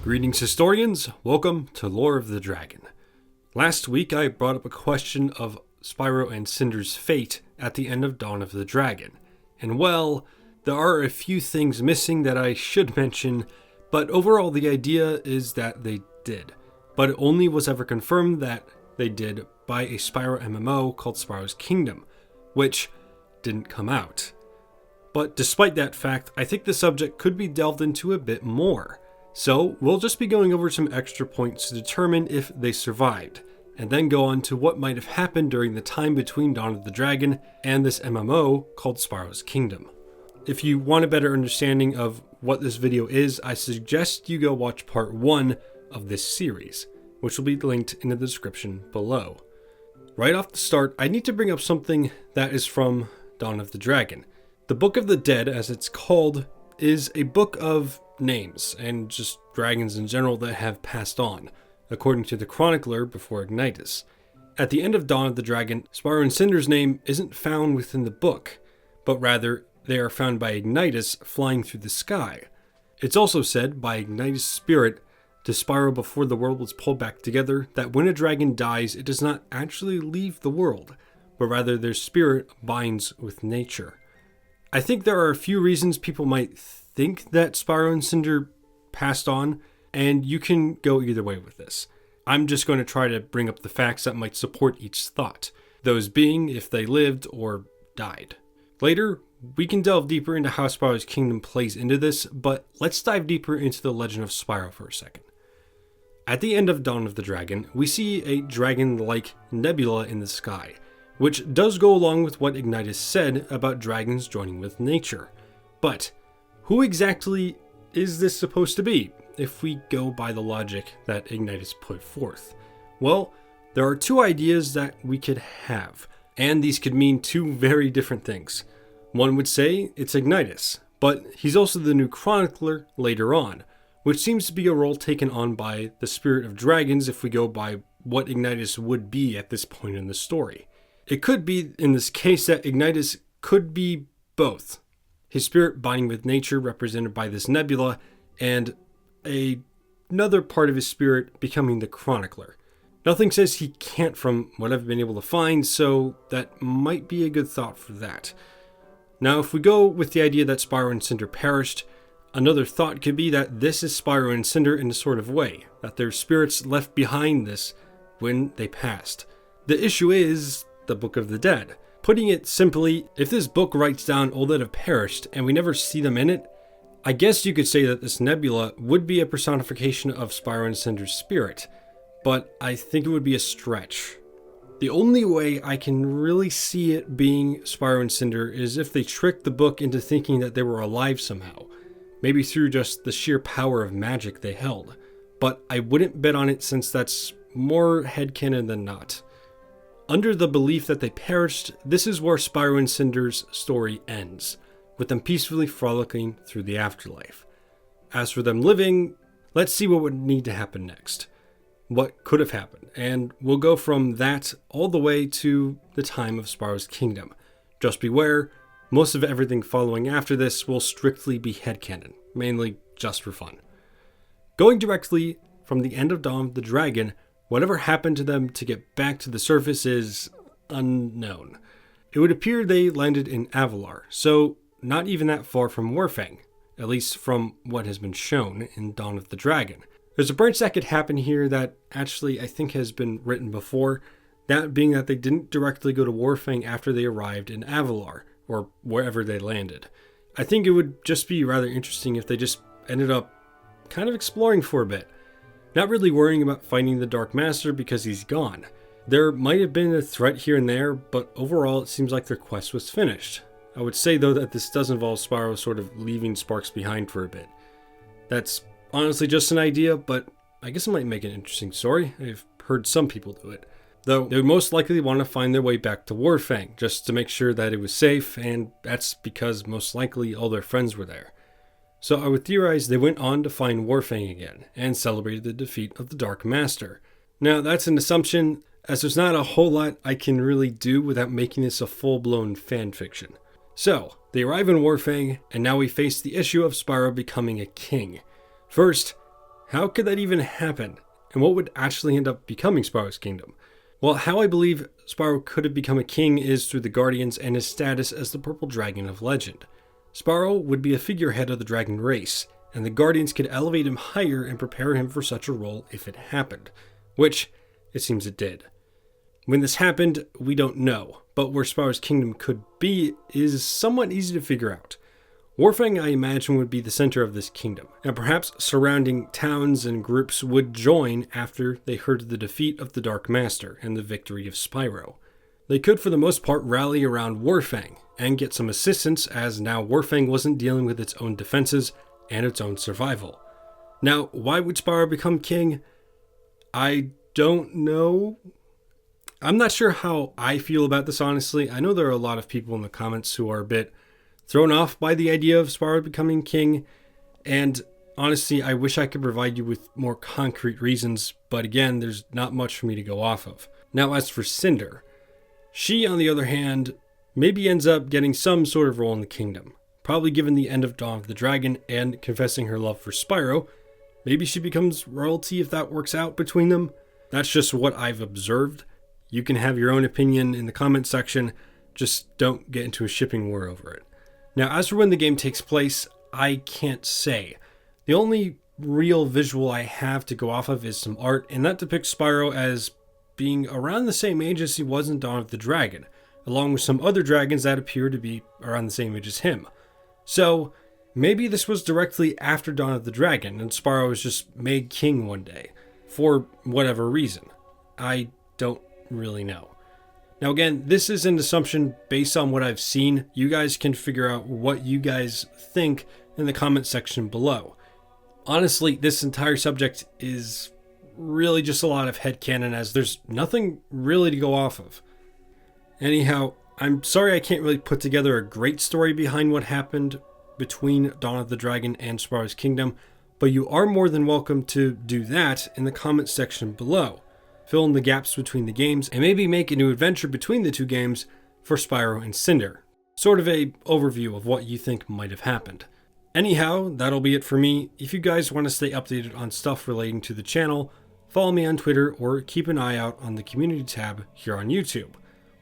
Greetings historians, welcome to Lore of the Dragon. Last week I brought up a question of Spyro and Cynder's fate at the end of Dawn of the Dragon. And well, there are a few things missing that I should mention, but overall the idea is that they did. But it only was ever confirmed that they did by a Spyro MMO called Spyro's Kingdom, which didn't come out. But despite that fact, I think the subject could be delved into a bit more. So we'll just be going over some extra points to determine if they survived, and then go on to what might have happened during the time between Dawn of the Dragon and this MMO called Spyro's Kingdom. If you want a better understanding of what this video is, I suggest you go watch part 1 of this series, which will be linked in the description below. Right off the start, I need to bring up something that is from Dawn of the Dragon. The Book of the Dead, as it's called, is a book of names, and just dragons in general that have passed on, according to the chronicler before Ignitus. At the end of Dawn of the Dragon, Spyro and Cynder's name isn't found within the book, but rather they are found by Ignitus flying through the sky. It's also said by Ignitus' spirit to Spyro before the world was pulled back together that when a dragon dies, it does not actually leave the world, but rather their spirit binds with nature. I think there are a few reasons people might think that Spyro and Cynder passed on, and you can go either way with this. I'm just going to try to bring up the facts that might support each thought, those being if they lived or died. Later, we can delve deeper into how Spyro's Kingdom plays into this, but let's dive deeper into the legend of Spyro for a second. At the end of Dawn of the Dragon, we see a dragon-like nebula in the sky, which does go along with what Ignitus said about dragons joining with nature. But who exactly is this supposed to be, if we go by the logic that Ignitus put forth? Well, there are two ideas that we could have, and these could mean two very different things. One would say it's Ignitus, but he's also the new chronicler later on, which seems to be a role taken on by the spirit of dragons if we go by what Ignitus would be at this point in the story. It could be, in this case, that Ignitus could be both. His spirit binding with nature represented by this nebula, and another part of his spirit becoming the chronicler. Nothing says he can't from what I've been able to find, so that might be a good thought for that. Now, if we go with the idea that Spyro and Cynder perished, another thought could be that this is Spyro and Cynder in a sort of way, that their spirits left behind this when they passed. The issue is the Book of the Dead. Putting it simply, if this book writes down all that have perished and we never see them in it, I guess you could say that this nebula would be a personification of Spyro and Cynder's spirit, but I think it would be a stretch. The only way I can really see it being Spyro and Cynder is if they tricked the book into thinking that they were alive somehow, maybe through just the sheer power of magic they held, but I wouldn't bet on it since that's more headcanon than not. Under the belief that they perished, this is where Spyro and Cynder's story ends, with them peacefully frolicking through the afterlife. As for them living, let's see what would need to happen next. What could have happened, and we'll go from that all the way to the time of Spyro's Kingdom. Just beware, most of everything following after this will strictly be headcanon, mainly just for fun. Going directly from the end of Dawn of the Dragon, whatever happened to them to get back to the surface is unknown. It would appear they landed in Avalar, so not even that far from Warfang, at least from what has been shown in Dawn of the Dragon. There's a branch that could happen here that actually I think has been written before, that being that they didn't directly go to Warfang after they arrived in Avalar, or wherever they landed. I think it would just be rather interesting if they just ended up kind of exploring for a bit. Not really worrying about finding the Dark Master because he's gone. There might have been a threat here and there, but overall it seems like their quest was finished. I would say though that this does involve Spyro sort of leaving Sparks behind for a bit. That's honestly just an idea, but I guess it might make an interesting story. I've heard some people do it. Though they would most likely want to find their way back to Warfang, just to make sure that it was safe, and that's because most likely all their friends were there. So I would theorize they went on to find Warfang again, and celebrated the defeat of the Dark Master. Now that's an assumption, as there's not a whole lot I can really do without making this a full-blown fanfiction. So, they arrive in Warfang, and now we face the issue of Spyro becoming a king. First, How could that even happen? And what would actually end up becoming Spyro's kingdom? Well, how I believe Spyro could have become a king is through the Guardians and his status as the Purple Dragon of Legend. Spyro would be a figurehead of the dragon race, and the Guardians could elevate him higher and prepare him for such a role if it happened, which it seems it did. When this happened, we don't know, but where Spyro's kingdom could be is somewhat easy to figure out. Warfang, I imagine, would be the center of this kingdom, and perhaps surrounding towns and groups would join after they heard the defeat of the Dark Master and the victory of Spyro. They could, for the most part, rally around Warfang and get some assistance, as now Warfang wasn't dealing with its own defenses and its own survival. Now, why would Spyro become king? I don't know. I'm not sure how I feel about this, honestly. I know there are a lot of people in the comments who are a bit thrown off by the idea of Spyro becoming king, and honestly, I wish I could provide you with more concrete reasons, but again, there's not much for me to go off of. Now, as for Cynder, she, on the other hand, maybe ends up getting some sort of role in the kingdom. Probably given the end of Dawn of the Dragon and confessing her love for Spyro, maybe she becomes royalty if that works out between them. That's just what I've observed. You can have your own opinion in the comment section, just don't get into a shipping war over it. Now, as for when the game takes place, I can't say. The only real visual I have to go off of is some art, and that depicts Spyro as being around the same age as he was in Dawn of the Dragon, along with some other dragons that appear to be around the same age as him. So, maybe this was directly after Dawn of the Dragon, and Spyro was just made king one day, for whatever reason. I don't really know. Now again, this is an assumption based on what I've seen. You guys can figure out what you guys think in the comment section below. Honestly, this entire subject is really just a lot of headcanon, as there's nothing really to go off of. Anyhow, I'm sorry I can't really put together a great story behind what happened between Dawn of the Dragon and Spyro's kingdom, but you are more than welcome to do that in the comment section below. Fill in the gaps between the games, and maybe make a new adventure between the two games for Spyro and Cynder. Sort of a overview of what you think might have happened. Anyhow, that'll be it for me. If you guys want to stay updated on stuff relating to the channel, follow me on Twitter or keep an eye out on the community tab here on YouTube.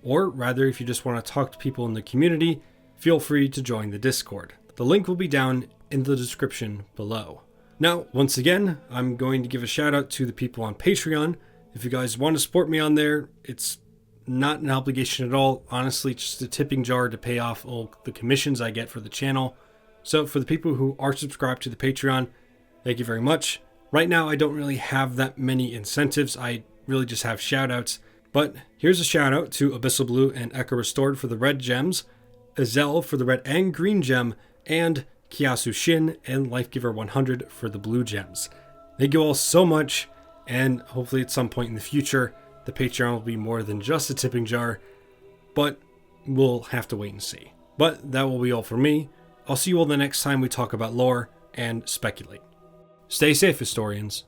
Or rather, if you just want to talk to people in the community, feel free to join the Discord. The link will be down in the description below. Now, once again, I'm going to give a shout out to the people on Patreon. If you guys want to support me on there, it's not an obligation at all. Honestly, it's just a tipping jar to pay off all the commissions I get for the channel. So for the people who are subscribed to the Patreon, thank you very much. Right now, I don't really have that many incentives. I really just have shout outs. But here's a shout out to Abyssal Blue and Echo Restored for the red gems, Azel for the red and green gem, and Kiasu Shin and Lifegiver 100 for the blue gems. Thank you all so much. And hopefully at some point in the future, the Patreon will be more than just a tipping jar, but we'll have to wait and see. But that will be all for me. I'll see you all the next time we talk about lore and speculate. Stay safe, historians.